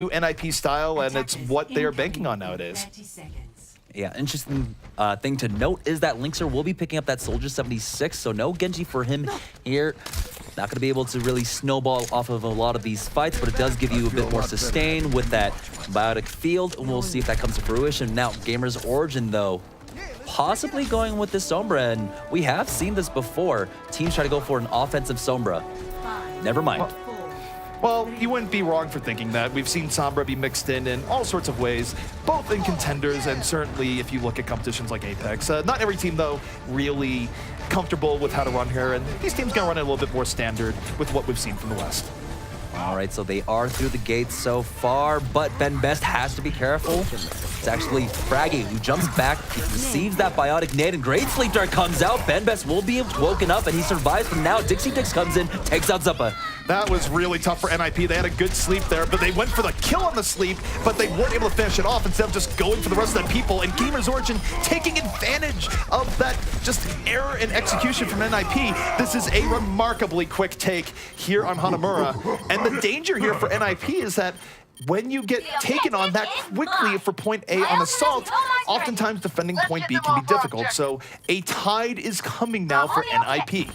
NIP style, and it's what they're banking on nowadays. Yeah, interesting thing to note is that Linkser will be picking up that Soldier 76, so no Genji for him here. Not going to be able to really snowball off of a lot of these fights, but it does give you a bit more sustain with that biotic field, and we'll see if that comes to fruition. Now, Gamer's Origin, though, possibly going with this Sombra, and we have seen this before. Teams try to go for an offensive Sombra. Never mind. Well, you wouldn't be wrong for thinking that. We've seen Sombra be mixed in all sorts of ways, both in Contenders and certainly if you look at competitions like Apex. Not every team, though, really comfortable with how to run here, and these teams going to run it a little bit more standard with what we've seen from the West. All right, so they are through the gates so far, but Ben Best has to be careful. It's actually Fraggy who jumps back, receives that biotic nade, and Great Sleep Dart comes out. Ben Best will be woken up, and he survives, but now Dixie Dix comes in, takes out Zuppa. That was really tough for NIP. They had a good sleep there, but they went for the kill on the sleep, but they weren't able to finish it off instead of just going for the rest of the people. And Gamer's Origin taking advantage of that just error in execution from NIP. This is a remarkably quick take here on Hanamura. And the danger here for NIP is that when you get taken on that quickly for point A on Assault, oftentimes defending point B can be difficult. So a tide is coming now for NIP.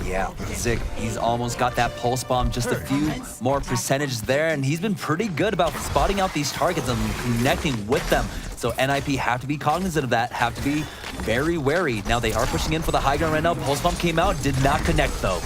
Yeah, Zig, he's almost got that pulse bomb, just a few more percentage there, and he's been pretty good about spotting out these targets and connecting with them. So NIP have to be cognizant of that, have to be very wary. Now they are pushing in for the high ground right now. Pulse bomb came out, did not connect though.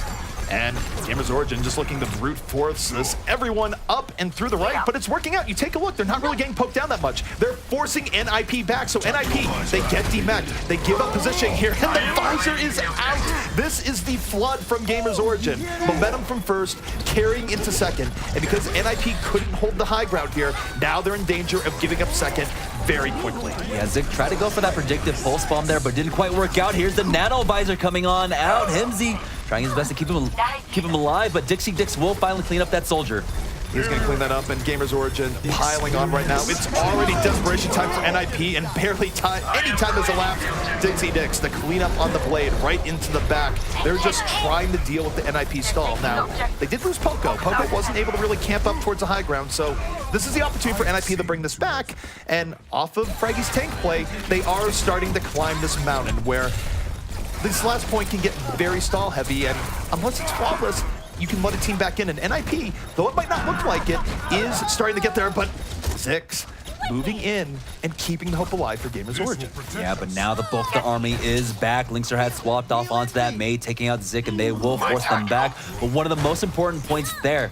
And Gamer's Origin just looking to brute force this everyone up and through the right, but it's working out. You take a look, they're not really getting poked down that much. They're forcing NIP back, so NIP, they get demech, they give up positioning here, and the visor is out. This is the flood from Gamer's Origin. Momentum from first, carrying into second, and because NIP couldn't hold the high ground here, now they're in danger of giving up second very quickly. Yeah, Zig tried to go for that predictive pulse bomb there, but didn't quite work out. Here's the nano visor coming on out. Himsy trying his best to keep him alive, but Dixie Dix will finally clean up that soldier. He's going to clean that up, and Gamer's Origin piling on right now. It's already desperation time for NIP, and barely any time has elapsed. Dixie Dix, the cleanup on the blade right into the back. They're just trying to deal with the NIP stall. Now, they did lose Poco. Poco wasn't able to really camp up towards the high ground, so this is the opportunity for NIP to bring this back, and off of Fraggy's tank play, they are starting to climb this mountain where this last point can get very stall heavy, and unless it's flawless, you can let a team back in. And NIP, though it might not look like it, is starting to get there, but Zix moving in and keeping the hope alive for Gamer's Origin. Yeah, but now the bulk of the army is back. Linkser had swapped off onto that Mei, taking out Zik, and they will force them back. But one of the most important points there,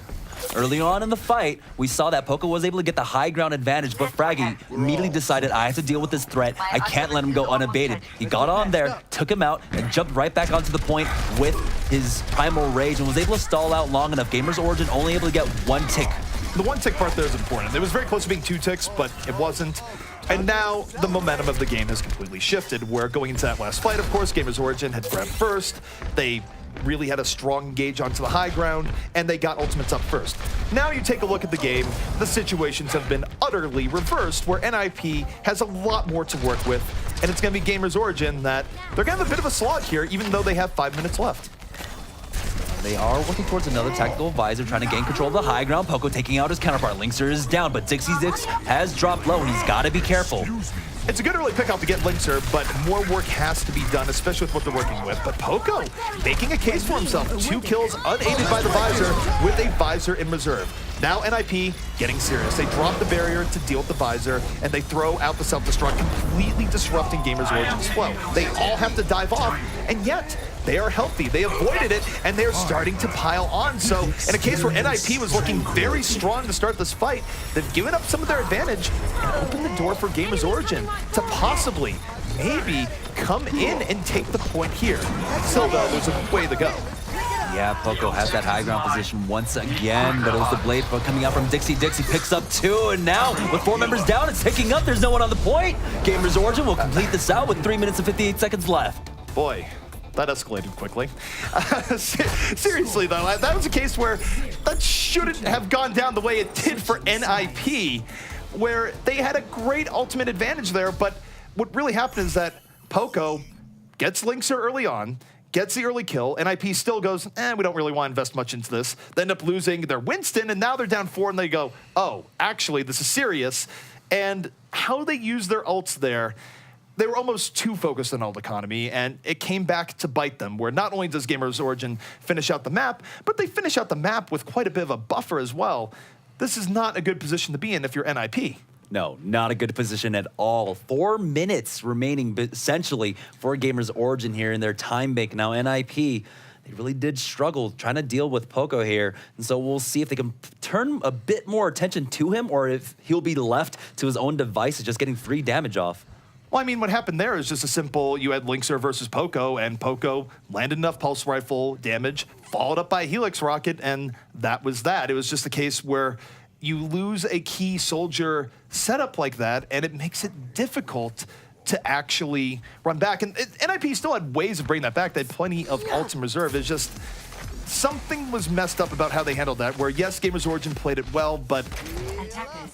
early on in the fight, we saw that Poco was able to get the high ground advantage, but Fraggy immediately decided, I have to deal with this threat. I can't let him go unabated. He got on there, took him out, and jumped right back onto the point with his Primal Rage and was able to stall out long enough. Gamer's Origin only able to get one tick. The one tick part there is important. It was very close to being 2 ticks, but it wasn't. And now the momentum of the game has completely shifted, where going into that last fight, of course, Gamer's Origin had grabbed first. They really had a strong engage onto the high ground, and they got ultimates up first. Now you take a look at the game, the situations have been utterly reversed, where NIP has a lot more to work with, and it's going to be Gamer's Origin that they're going to have a bit of a slog here, even though they have 5 minutes left. They are working towards another tactical visor, trying to gain control of the high ground. Poco taking out his counterpart. Linkser is down, but Dixie Dix has dropped low, and he's got to be careful. It's a good early pick-up to get Linkser, but more work has to be done, especially with what they're working with. But Poco making a case for himself. 2 kills unaided by the visor with a visor in reserve. Now NIP getting serious. They drop the barrier to deal with the visor, and they throw out the self-destruct, completely disrupting Gamer's Origin's flow. They all have to dive off, and yet they are healthy. They avoided it, and they're starting to pile on. So in a case where NIP was looking very strong to start this fight, they've given up some of their advantage and opened the door for Gamer's Origin to possibly, maybe, come in and take the point here. Still though, there's a way to go. Yeah, Poco has that high ground position once again, but it was the blade coming out from Dixie. Dixie picks up 2, and now with 4 members down, it's picking up. There's no one on the point. Gamer's Origin will complete this out with 3 minutes and 58 seconds left. Boy, that escalated quickly. Seriously though, that was a case where that shouldn't have gone down the way it did for NIP, where they had a great ultimate advantage there, but what really happened is that Poco gets Linkser early on, gets the early kill. NIP still goes, we don't really want to invest much into this. They end up losing their Winston, and now they're down 4, and they go, oh, actually, this is serious. And how they use their ults there, they were almost too focused on ult economy, and it came back to bite them, where not only does Gamers Origin finish out the map, but they finish out the map with quite a bit of a buffer as well. This is not a good position to be in if you're NIP. No, not a good position at all. 4 minutes remaining, essentially, for Gamers Origin here in their time bank. Now, NIP, they really did struggle trying to deal with Poco here. And so we'll see if they can turn a bit more attention to him or if he'll be left to his own devices, just getting 3 damage off. Well, I mean, what happened there is just a simple, you had Linkser versus Poco, and Poco landed enough pulse rifle damage, followed up by a Helix rocket, and that was that. It was just a case where you lose a key soldier setup like that, and it makes it difficult to actually run back. And NIP still had ways of bringing that back. They had plenty of ults in reserve. It's just something was messed up about how they handled that, where yes, Gamers Origin played it well, but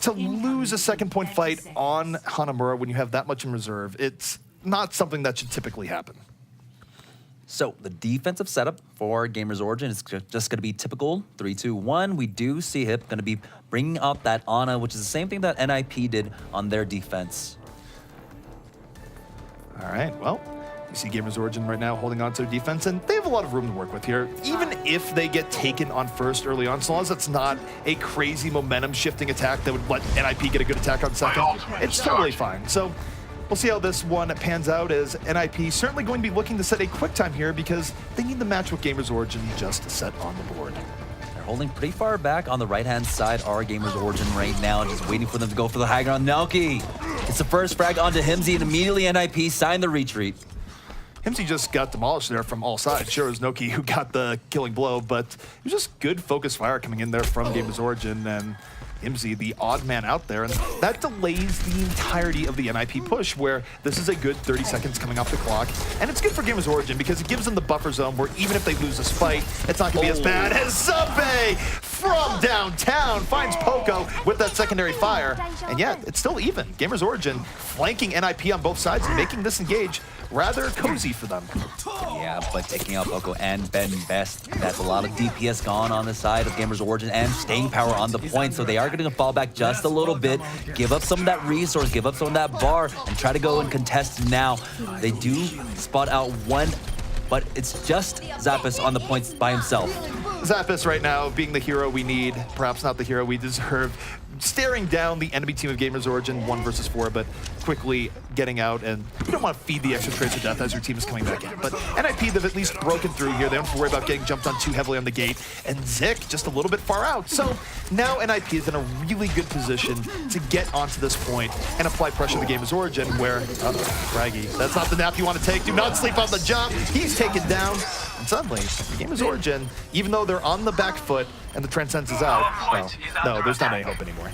to lose a second point fight on Hanamura when you have that much in reserve, it's not something that should typically happen. So the defensive setup for Gamers Origin is just going to be typical 3-2-1. We do see Hip going to be bringing up that Ana, which is the same thing that NIP did on their defense. All right, well, you see Gamers Origin right now holding on to their defense, and they have a lot of room to work with here. Even if they get taken on first early on, so long as it's not a crazy momentum-shifting attack that would let NIP get a good attack on second, it's totally fine. So we'll see how this one pans out, as NIP certainly going to be looking to set a quick time here because they need the match with Gamers Origin just to set on the board. They're holding pretty far back on the right-hand side, are Gamers Origin right now, just waiting for them to go for the high ground. Nelky, it's the first frag onto Himsy, and immediately NIP signed the retreat. Himsy just got demolished there from all sides. Sure, it was Noki who got the killing blow, but it was just good focus fire coming in there from Gamers Origin, and Himsy, the odd man out there, and that delays the entirety of the NIP push, where this is a good 30 seconds coming off the clock, and it's good for Gamers Origin because it gives them the buffer zone where even if they lose this fight, it's not going to be as bad as Subway from downtown finds Poco with that secondary fire, and yeah, it's still even. Gamers Origin flanking NIP on both sides and making this engage rather cozy for them. Yeah, but taking out Poco and Ben Best, that's a lot of DPS gone on the side of Gamers Origin and staying power on the point, so they are going to fall back just a little bit, give up some of that resource, give up some of that bar, and try to go and contest now. They do spot out one, but it's just Zappos on the points by himself. Zappos right now being the hero we need, perhaps not the hero we deserve, staring down the enemy team of Gamers Origin 1 versus 4, but quickly getting out, and you don't want to feed the extra trace of death as your team is coming back in. But NIP, they've at least broken through here. They don't have to worry about getting jumped on too heavily on the gate, and Zik just a little bit far out. So now NIP is in a really good position to get onto this point and apply pressure to Gamers Origin, where, Fraggy, that's not the nap you want to take. Do not sleep on the jump. He's taken down. And suddenly, Gamers Origin, even though they're on the back foot and the Transcends is out, well, no, there's not any hope anymore.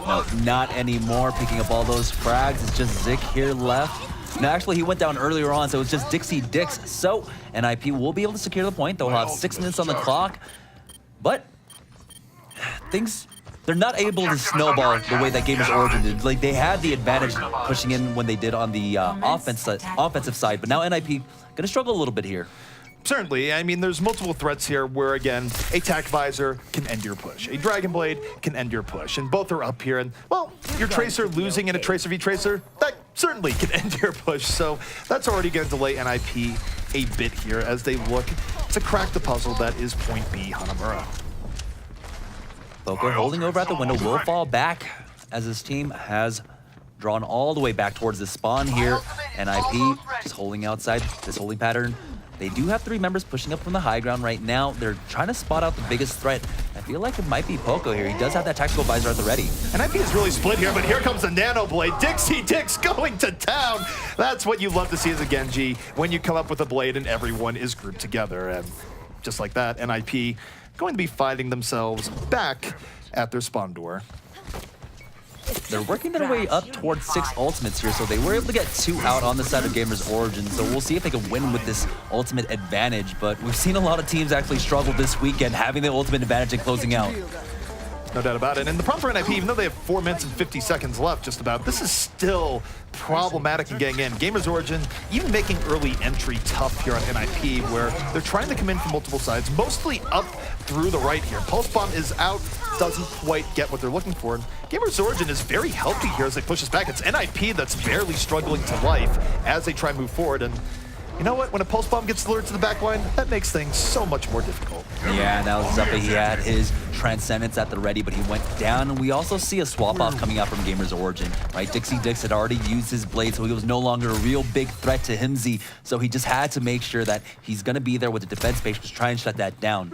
No, not anymore. Picking up all those frags. It's just Zik here left. Now, actually, he went down earlier on, so it's just Dixie Dix. So, NIP will be able to secure the point. They'll have 6 minutes on the clock. But they're not able to snowball the way that Gamers Origin did. Like, they had the advantage pushing in when they did on the offensive side, but now NIP going to struggle a little bit here. Certainly, I mean, there's multiple threats here where, again, a Tac Visor can end your push. A Dragon Blade can end your push, and both are up here. And, well, your Tracer losing in a Tracer v Tracer, that certainly can end your push. So that's already going to delay NIP a bit here as they look to crack the puzzle that is point B, Hanamura. Poco holding over at the window will fall back as his team has drawn all the way back towards the spawn here. NIP just holding outside this holding pattern. They do have 3 members pushing up from the high ground right now. They're trying to spot out the biggest threat. I feel like it might be Poco here. He does have that tactical visor at the ready. NIP is really split here, but here comes the Nano Blade. Dixie Dix going to town. That's what you love to see as a Genji, when you come up with a blade and everyone is grouped together. And just like that, NIP going to be finding themselves back at their spawn door. They're working their way up towards 6 ultimates here, so they were able to get 2 out on the side of Gamers Origin, so we'll see if they can win with this ultimate advantage, but we've seen a lot of teams actually struggle this weekend having the ultimate advantage and closing out. No doubt about it. And the problem for NIP, even though they have 4 minutes and 50 seconds left just about, this is still problematic in getting in. Gamers Origin even making early entry tough here on NIP, where they're trying to come in from multiple sides, mostly up through the right here. Pulse Bomb is out, doesn't quite get what they're looking for. And Gamers Origin is very healthy here as they push us back. It's NIP that's barely struggling to life as they try and move forward. And you know what? When a Pulse Bomb gets lured to the back line, that makes things so much more difficult. Yeah, now Zuppa, he had his Transcendence at the ready, but he went down. And we also see a swap-off coming out from Gamers Origin, right? Dixie Dix had already used his blade, so he was no longer a real big threat to Himsy. So he just had to make sure that he's going to be there with the defense base to try and shut that down.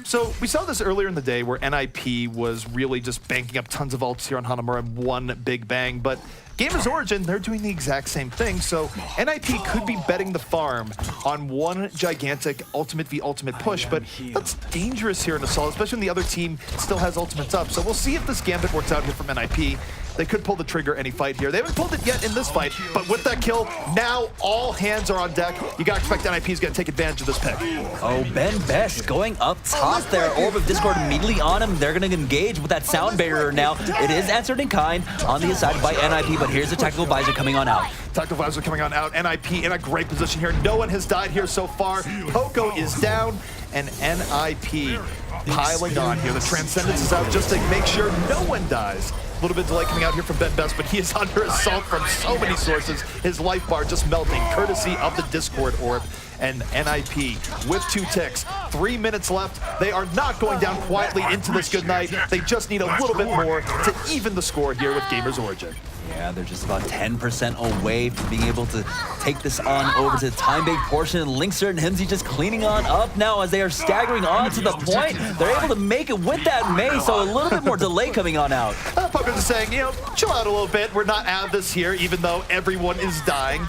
So we saw this earlier in the day where NIP was really just banking up tons of ults here on Hanamura in one big bang, but Gamers Origin, they're doing the exact same thing, so NIP could be betting the farm on one gigantic ultimate v ultimate push, but that's dangerous here in Assault, especially when the other team still has ultimates up. So we'll see if this gambit works out here from NIP. They could pull the trigger any fight here. They haven't pulled it yet in this fight, but with that kill, now all hands are on deck. You gotta expect NIP is gonna take advantage of this pick. Oh, Ben Best going up top there. Orb of Discord immediately on him. They're gonna engage with that sound barrier now. It is answered in kind on the side by NIP, but here's the Tactical Visor coming on out. Tactical Visor coming on out. NIP in a great position here. No one has died here so far. Poco is down, and NIP piling on here. The Transcendence is out just to make sure no one dies. A little bit delay coming out here from Ben Best, but he is under assault from so many sources. His life bar just melting, courtesy of the Discord Orb. And NIP with 2 ticks. 3 minutes left. They are not going down quietly into this good night. They just need a little bit more to even the score here with Gamers Origin. Yeah, they're just about 10% away from being able to take this on over to the time-based portion. And Linkser and Himsy just cleaning on up now as they are staggering on to the point. They're able to make it with that Mei, so a little bit more delay coming on out. Poco's is saying, you know, chill out a little bit. We're not out of this here, even though everyone is dying.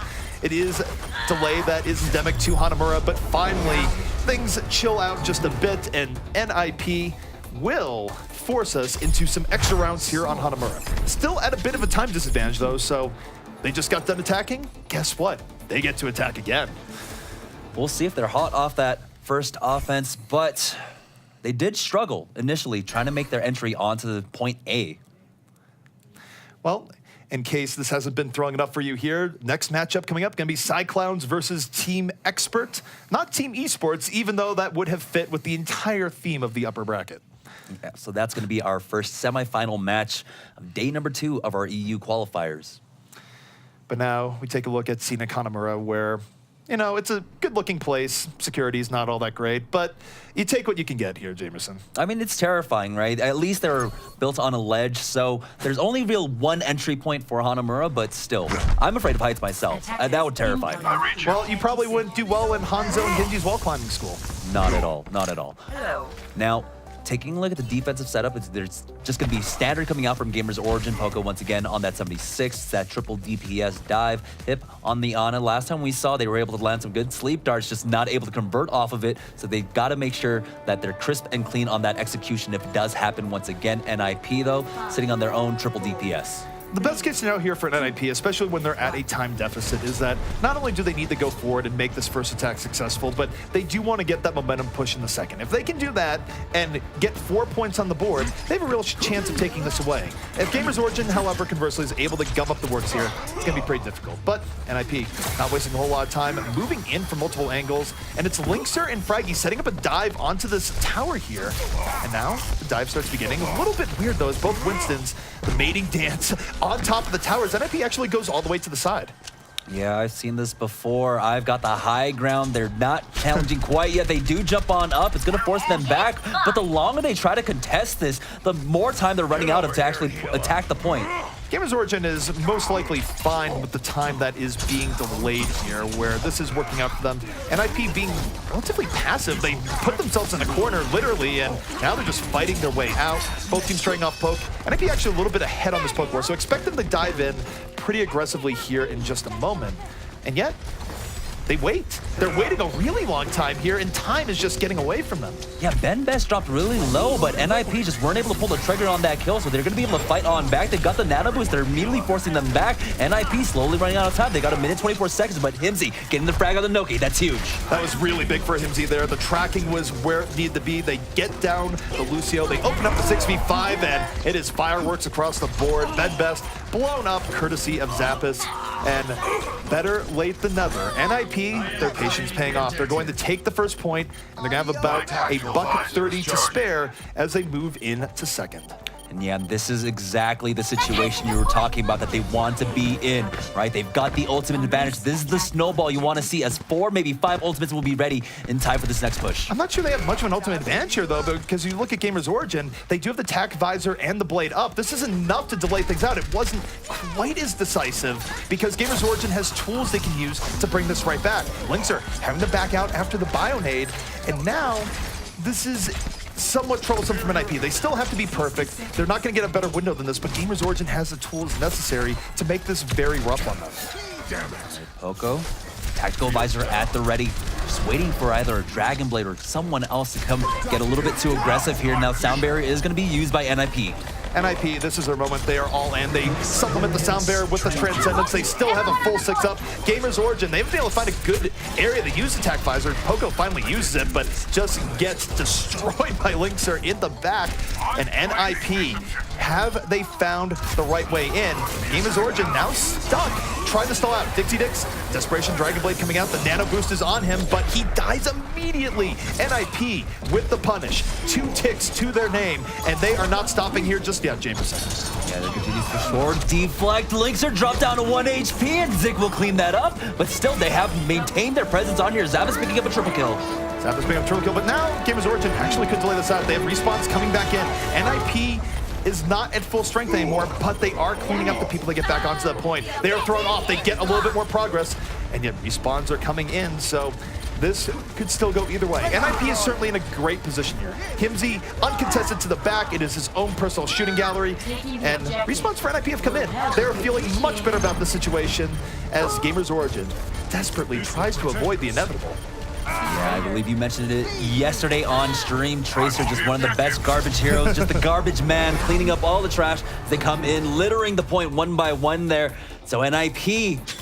It is delay that is endemic to Hanamura, but finally, things chill out just a bit, and NIP will force us into some extra rounds here on Hanamura. Still at a bit of a time disadvantage, though, so they just got done attacking. Guess what? They get to attack again. We'll see if they're hot off that first offense, but they did struggle initially trying to make their entry onto the point A. Well, in case this hasn't been throwing it up for you here, next matchup coming up, going to be Cyclowns versus Team Expert, not Team Esports, even though that would have fit with the entire theme of the upper bracket. Yeah, so that's going to be our first semifinal match of day number 2 of our EU qualifiers. But now we take a look at Scenic Hanamura, where, you know, it's a good-looking place. Security's not all that great, but you take what you can get here, Jamerson. I mean, it's terrifying, right? At least they're built on a ledge, so there's only real one entry point for Hanamura, but still, I'm afraid of heights myself. That would terrify me. Well, you probably wouldn't do well in Hanzo and Genji's wall climbing school. Not at all, not at all. Hello. Now, taking a look at the defensive setup, there's just going to be standard coming out from Gamers Origin. Poco once again on that 76, that triple DPS dive. Hip on the Ana. Last time we saw they were able to land some good sleep darts, just not able to convert off of it. So they've got to make sure that they're crisp and clean on that execution if it does happen once again. NIP, though, sitting on their own triple DPS. The best case scenario here for an NIP, especially when they're at a time deficit, is that not only do they need to go forward and make this first attack successful, but they do want to get that momentum push in the second. If they can do that and get 4 points on the board, they have a real chance of taking this away. If Gamers Origin, however, conversely, is able to gum up the works here, it's going to be pretty difficult. But NIP, not wasting a whole lot of time, moving in from multiple angles, and it's Linkser and Fraggy setting up a dive onto this tower here. And now the dive starts beginning. A little bit weird, though, as both Winstons, the mating dance on top of the towers. NIP actually goes all the way to the side. Yeah, I've seen this before. I've got the high ground. They're not challenging quite yet. They do jump on up. It's going to force them back. But the longer they try to contest this, the more time they're running out of to actually attack the point. Gamers Origin is most likely fine with the time that is being delayed here, where this is working out for them. NIP being relatively passive, they put themselves in a corner, literally, and now they're just fighting their way out. Both teams trading off poke. NIP actually a little bit ahead on this poke war, so expect them to dive in pretty aggressively here in just a moment. And yet, they wait. They're waiting a really long time here, and time is just getting away from them. Yeah, Ben Best dropped really low, but NIP just weren't able to pull the trigger on that kill, so they're going to be able to fight on back. They've got the nano boost. They're immediately forcing them back. NIP slowly running out of time. They got 1 minute 24 seconds, but Himsy getting the frag on the Noki. That's huge. That was really big for Himsy there. The tracking was where it needed to be. They get down the Lucio. They open up the 6v5, and it is fireworks across the board. Ben Best blown up courtesy of Zappis, and better late than never. NIP, their patience paying off. They're going to take the first point, and they're going to have about a $130 to spare as they move into second. And yeah, this is exactly the situation you were talking about that they want to be in, right? They've got the ultimate advantage. This is the snowball you want to see, as 4, maybe 5 ultimates will be ready in time for this next push. I'm not sure they have much of an ultimate advantage here, though, because you look at Gamers Origin, they do have the tack visor and the blade up. This is enough to delay things out. It wasn't quite as decisive because Gamers Origin has tools they can use to bring this right back. Lynxer having to back out after the Bionade, and now this is somewhat troublesome from NIP. They still have to be perfect. They're not going to get a better window than this, but Gamers Origin has the tools necessary to make this very rough on them. Poco, tactical visor at the ready, just waiting for either a Dragon Blade or someone else to come get a little bit too aggressive here. Now sound barrier is going to be used by NIP. NIP, this is their moment. They are all in. They supplement the sound barrier with the Transcendence. They still have a full 6 up. Gamers Origin, they haven't been able to find a good area to use attack visor. Poco finally uses it, but just gets destroyed by Lynxer in the back. And NIP, have they found the right way in? Gamers Origin now stuck, trying to stall out. Dixie Dix, Desperation Dragon Blade coming out. The nano boost is on him, but he dies immediately. NIP with the punish. 2 ticks to their name, and they are not stopping here just yet, Jamerson. Yeah, they continue for sure. Deflect, Lynxer dropped down to 1 HP, and Zik will clean that up, but still they have maintained their presence on here. Zappis picking up a triple kill. Zappis picking up a triple kill, but now Gamers Origin actually could delay this out. They have respawns coming back in. NIP is not at full strength anymore, but they are cleaning up the people that get back onto that point. They are thrown off. They get a little bit more progress, and yet respawns are coming in, so this could still go either way. NIP is certainly in a great position here. Himsy, uncontested to the back. It is his own personal shooting gallery, and respawns for NIP have come in. They're feeling much better about the situation as Gamers Origin desperately tries to avoid the inevitable. Yeah, I believe you mentioned it yesterday on stream. Tracer, just one of the best garbage heroes, just the garbage man, cleaning up all the trash. They come in, littering the point 1 by 1 there. So NIP,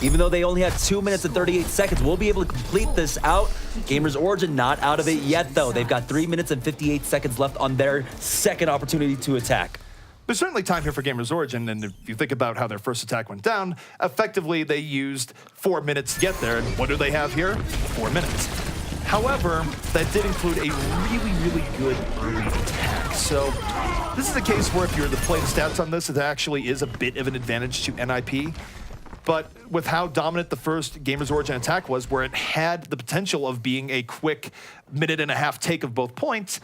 even though they only have 2 minutes and 38 seconds, will be able to complete this out. Gamers Origin not out of it yet, though. They've got 3 minutes and 58 seconds left on their second opportunity to attack. There's certainly time here for Gamers Origin, and if you think about how their first attack went down, effectively they used 4 minutes to get there, and what do they have here? 4 minutes. However, that did include a really, really good early attack. So this is a case where if you were to play the stats on this, it actually is a bit of an advantage to NIP. But with how dominant the first Gamers Origin attack was, where it had the potential of being a quick 1.5 minute take of both points,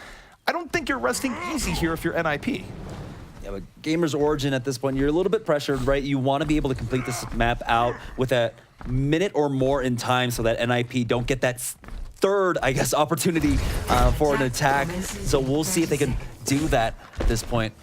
I don't think you're resting easy here if you're NIP. Yeah, but Gamers Origin at this point, you're a little bit pressured, right? You want to be able to complete this map out with a minute or more in time so that NIP don't get that third, I guess, opportunity for an attack. So we'll see if they can do that at this point.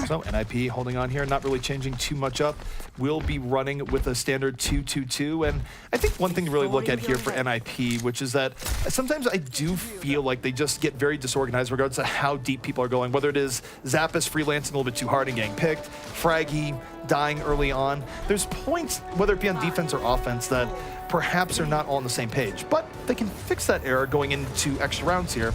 So NIP holding on here, not really changing too much up. We'll be running with a standard 2-2-2. And I think one thing to really look at here for NIP, which is that sometimes I do feel like they just get very disorganized regardless of how deep people are going, whether it is Zappis freelancing a little bit too hard and getting picked, Fraggy dying early on. There's points, whether it be on defense or offense, that perhaps are not all on the same page, but they can fix that error going into extra rounds here.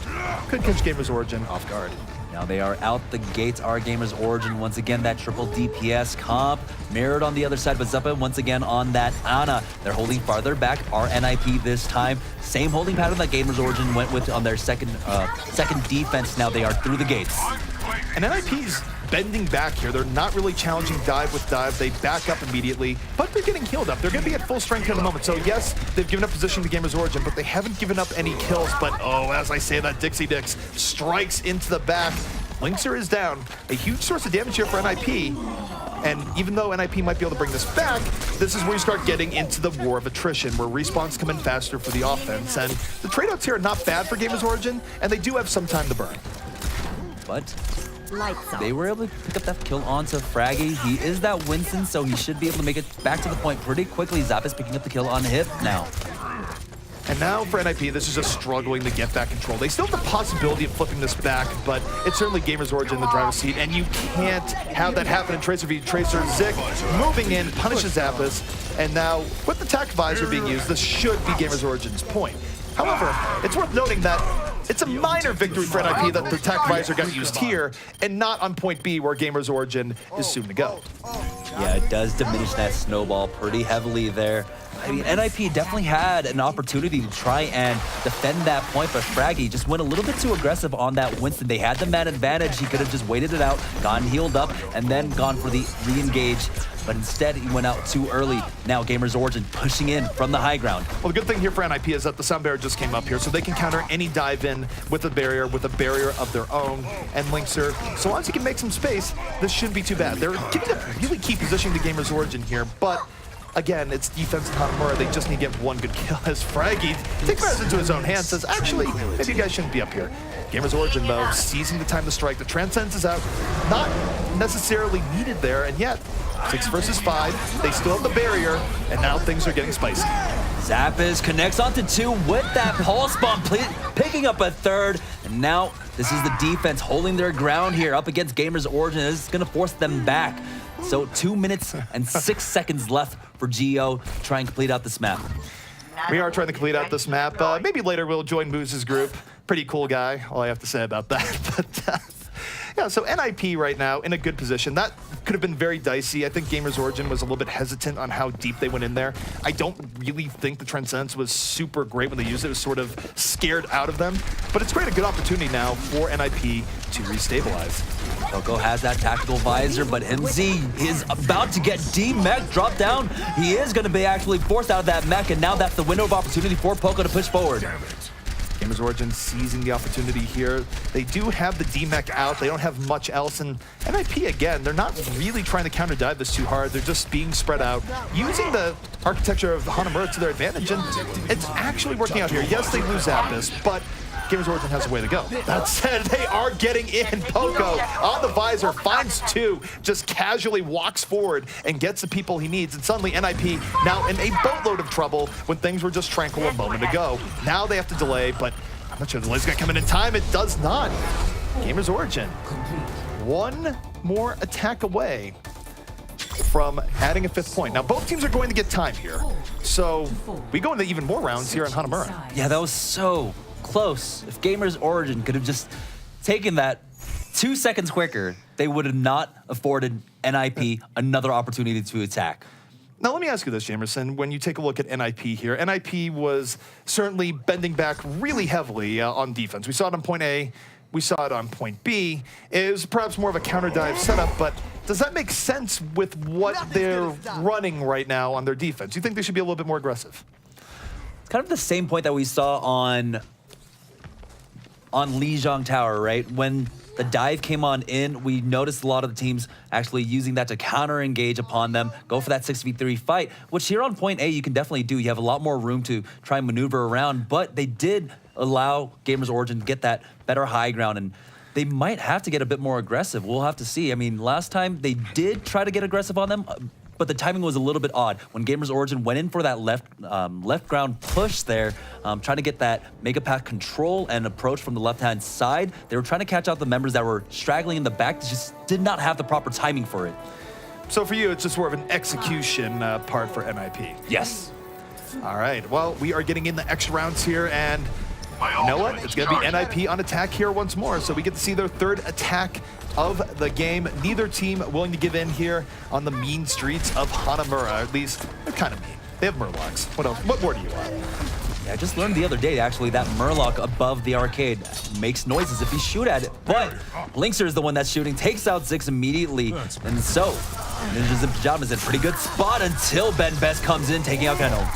Could catch Gamers Origin off guard. Now they are out the gates. Our Gamers Origin, once again, that triple DPS comp. Mirrored on the other side, but Zuppa once again on that Ana. They're holding farther back. Our NIP this time. Same holding pattern that Gamers Origin went with on their second defense. Now they are through the gates. And NIP's bending back here. They're not really challenging dive with dive. They back up immediately, but they're getting healed up. They're going to be at full strength in a moment. So yes, they've given up position to Gamers Origin, but they haven't given up any kills. But oh, as I say that, Dixie Dix strikes into the back. Lynxer is down. A huge source of damage here for NIP. And even though NIP might be able to bring this back, this is where you start getting into the war of attrition, where respawns come in faster for the offense. And the trade-outs here are not bad for Gamers Origin, and they do have some time to burn. But Lights off. They were able to pick up that kill onto Fraggy. He is that Winston, so he should be able to make it back to the point pretty quickly. Zap is picking up the kill on Hip now. And now for NIP, this is just struggling to get back control. They still have the possibility of flipping this back, but it's certainly Gamers Origin in the driver's seat, and you can't have that happen in Tracer v Tracer. Zik moving in, punishes Zappis, and now with the Tech Visor being used, this should be Gamers Origin's point. However, it's worth noting that it's a minor victory for NIP that the Tech Visor got used here, and not on point B where Gamers Origin is soon to go. Yeah, it does diminish that snowball pretty heavily there. I mean, NIP definitely had an opportunity to try and defend that point, but Fraggy just went a little bit too aggressive on that Winston. They had the man advantage. He could have just waited it out, gone healed up, and then gone for the re-engage. But instead, he went out too early. Now, Gamers Origin pushing in from the high ground. Well, the good thing here for NIP is that the sound barrier just came up here, so they can counter any dive in with a barrier of their own. And Linkser, so long as he can make some space, this shouldn't be too bad. They're giving a really key position to Gamers Origin here, but again, it's defense Hanamura. They just need to get one good kill as Fraggy takes matters into his own hands, says, actually, maybe you guys shouldn't be up here. Gamers Origin, though, seizing the time to strike. The Transcendence is out, not necessarily needed there, and yet, 6 versus 5, they still have the barrier, and now things are getting spicy. Zappis connects onto 2 with that pulse bomb, picking up a third, and now this is the defense holding their ground here up against Gamers Origin. This is going to force them back. So 2 minutes and 6 seconds left for Geo to try and complete out this map. We are trying to complete out this map. Maybe later we'll join Moose's group. Pretty cool guy, all I have to say about that. But yeah, so NIP right now in a good position. That could have been very dicey. I think Gamers Origin was a little bit hesitant on how deep they went in there. I don't really think the Transcendence was super great when they used it. It was sort of scared out of them. But it's created a good opportunity now for NIP to restabilize. Coco has that tactical visor, but MZ is about to get D-Mech dropped down. He is going to be actually forced out of that mech, and now that's the window of opportunity for Poco to push forward. Gamers Origin seizing the opportunity here. They do have the D-Mech out. They don't have much else. And NIP, again, they're not really trying to counter dive this too hard. They're just being spread out, using the architecture of Hanamura to their advantage. And it's actually working out here. Yes, they lose Zappis, but Gamers Origin has a way to go. That said, they are getting in. Poco on the visor, finds 2, just casually walks forward and gets the people he needs. And suddenly NIP now in a boatload of trouble when things were just tranquil a moment ago. Now they have to delay, but I'm not sure the delay's gonna come in time. It does not. Gamers Origin, 1 more attack away from adding a 5th point. Now both teams are going to get time here. So we go into even more rounds here in Hanamura. Yeah, that was so close. If Gamers Origin could have just taken that 2 seconds quicker, they would have not afforded NIP another opportunity to attack. Now let me ask you this, Jamerson. When you take a look at NIP here, NIP was certainly bending back really heavily on defense. We saw it on point A, we saw it on point B. It was perhaps more of a counter dive setup, but does that make sense with what they're running right now on their defense? Do you think they should be a little bit more aggressive? It's kind of the same point that we saw on Lijiang Tower, right? When the dive came on in, we noticed a lot of the teams actually using that to counter-engage upon them, go for that 6v3 fight, which here on point A you can definitely do. You have a lot more room to try and maneuver around, but they did allow Gamers Origin to get that better high ground, and they might have to get a bit more aggressive. We'll have to see. I mean, last time they did try to get aggressive on them, but the timing was a little bit odd. When Gamers Origin went in for that left ground push there, trying to get that Mega Path control and approach from the left-hand side, they were trying to catch out the members that were straggling in the back, that just did not have the proper timing for it. So for you, it's just more of an execution part for NIP. Yes. All right, well, we are getting in the extra rounds here, and you know what? It's going to be NIP on attack here once more, so we get to see their 3rd attack of the game. Neither team willing to give in here on the mean streets of Hanamura. At least, they're kind of mean. They have Murlocs. What else? What more do you want? Yeah, I just learned the other day, actually, that Murloc above the arcade makes noises if you shoot at it. But Linkser is the one that's shooting, takes out Zix immediately. And so, Ninjas in Pyjamas in a pretty good spot until Ben Best comes in, taking out Keno.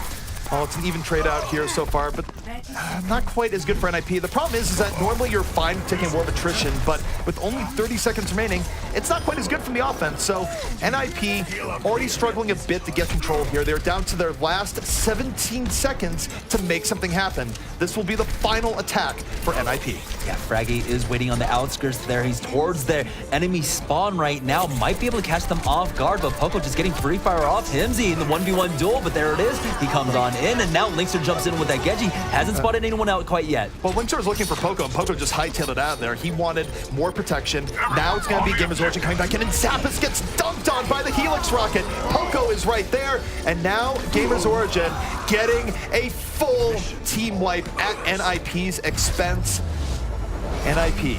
Well, it's an even trade out here so far, but not quite as good for NIP. The problem is that normally you're fine taking more of attrition, but with only 30 seconds remaining, it's not quite as good from the offense. So NIP already struggling a bit to get control here. They're down to their last 17 seconds to make something happen. This will be the final attack for NIP. Yeah, Fraggy is waiting on the outskirts there. He's towards their enemy spawn right now. Might be able to catch them off guard, but Poco just getting free fire off Himsy in the 1v1 duel, but there it is. He comes on in, and now Linkster jumps in with that Genji. Hasn't spotted anyone out quite yet. Well, Linkster was looking for Poco, and Poco just hightailed it out of there. He wanted more protection. Now it's going to be Gamers Origin coming back in, and Zappos gets dunked on by the Helix Rocket. Poco is right there, and now Gamers Origin getting a full team wipe at NIP's expense. NIP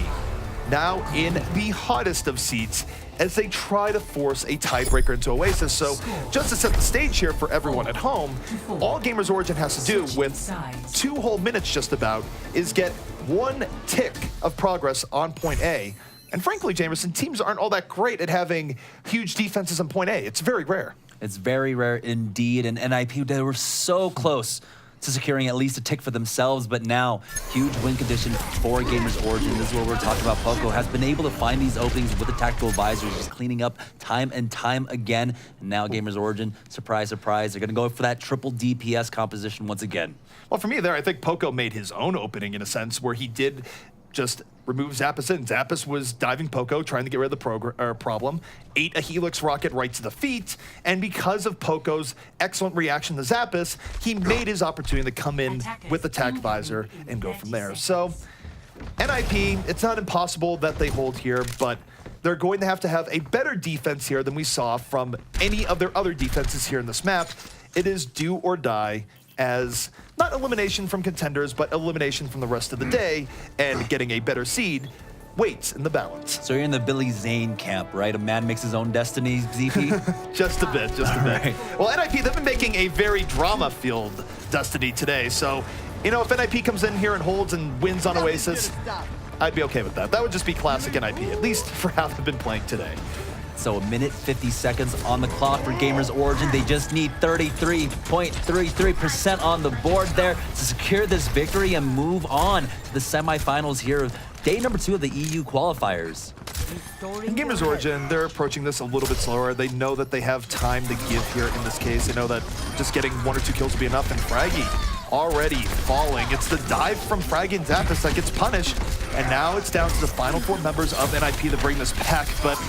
now in the hottest of seats as they try to force a tiebreaker into Oasis. So just to set the stage here for everyone at home, all Gamers Origin has to do with 2 whole minutes just about is get 1 tick of progress on point A. And frankly, Jamerson, teams aren't all that great at having huge defenses on point A. It's very rare. It's very rare indeed, and NIP, they were so close to securing at least a tick for themselves, but now, huge win condition for Gamers Origin. This is what we're talking about. Poco has been able to find these openings with the tactical advisors, just cleaning up time and time again. And now Gamers Origin, surprise, surprise, they're gonna go for that triple DPS composition once again. Well, for me there, I think Poco made his own opening in a sense where he did just remove Zappos in. Zappos was diving Poco, trying to get rid of the problem, ate a Helix Rocket right to the feet, and because of Poco's excellent reaction to Zappos, he made his opportunity to come in with Attack Visor and go from there. So, NIP, it's not impossible that they hold here, but they're going to have a better defense here than we saw from any of their other defenses here in this map. It is do or die as not elimination from Contenders, but elimination from the rest of the day, and getting a better seed weights in the balance. So you're in the Billy Zane camp, right? A man makes his own destiny, ZP? Just a bit, just a bit. Right. Well, NIP, they've been making a very drama-filled destiny today, so, you know, if NIP comes in here and holds and wins on Oasis, I'd be okay with that. That would just be classic NIP, at least for how they've been playing today. So 1 minute 50 seconds on the clock for Gamers Origin. They just need 33.33% on the board there to secure this victory and move on to the semifinals here. Day number 2 of the EU qualifiers. In Gamers Origin, they're approaching this a little bit slower. They know that they have time to give here in this case. They know that just getting 1 or 2 kills will be enough, and Fraggy already falling. It's the dive from Fraggy and Zappos that gets punished, and now it's down to the final 4 members of NIP to bring this back, but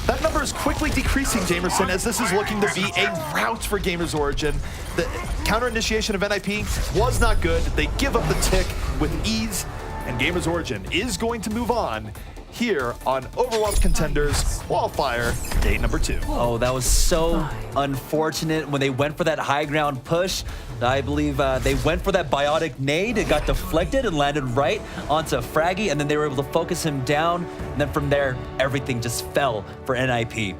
that number is quickly decreasing, Jamerson, as this is looking to be a rout for Gamers Origin. The counter initiation of NIP was not good. They give up the tick with ease, and Gamers Origin is going to move on here on Overwatch Contenders Qualifier Day number 2. Oh, that was so unfortunate when they went for that high ground push. I believe they went for that biotic nade. It got deflected and landed right onto Fraggy, and then they were able to focus him down. And then from there, everything just fell for NIP.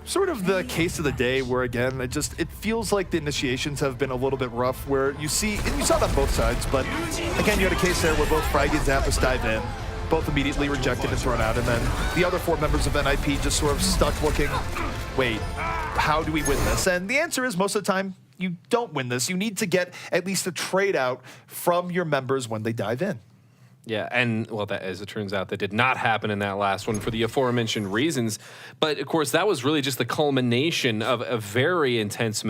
Sort of the case of the day where, again, it feels like the initiations have been a little bit rough, where you see, and you saw it on both sides, but again, you had a case there where both Fraggy and Zappos dive in, both immediately rejected and thrown out, and then the other 4 members of NIP just sort of stuck looking, wait, how do we win this? And the answer is, most of the time, you don't win this. You need to get at least a trade out from your members when they dive in. Yeah, and, well, that, as it turns out, that did not happen in that last one for the aforementioned reasons. But, of course, that was really just the culmination of a very intense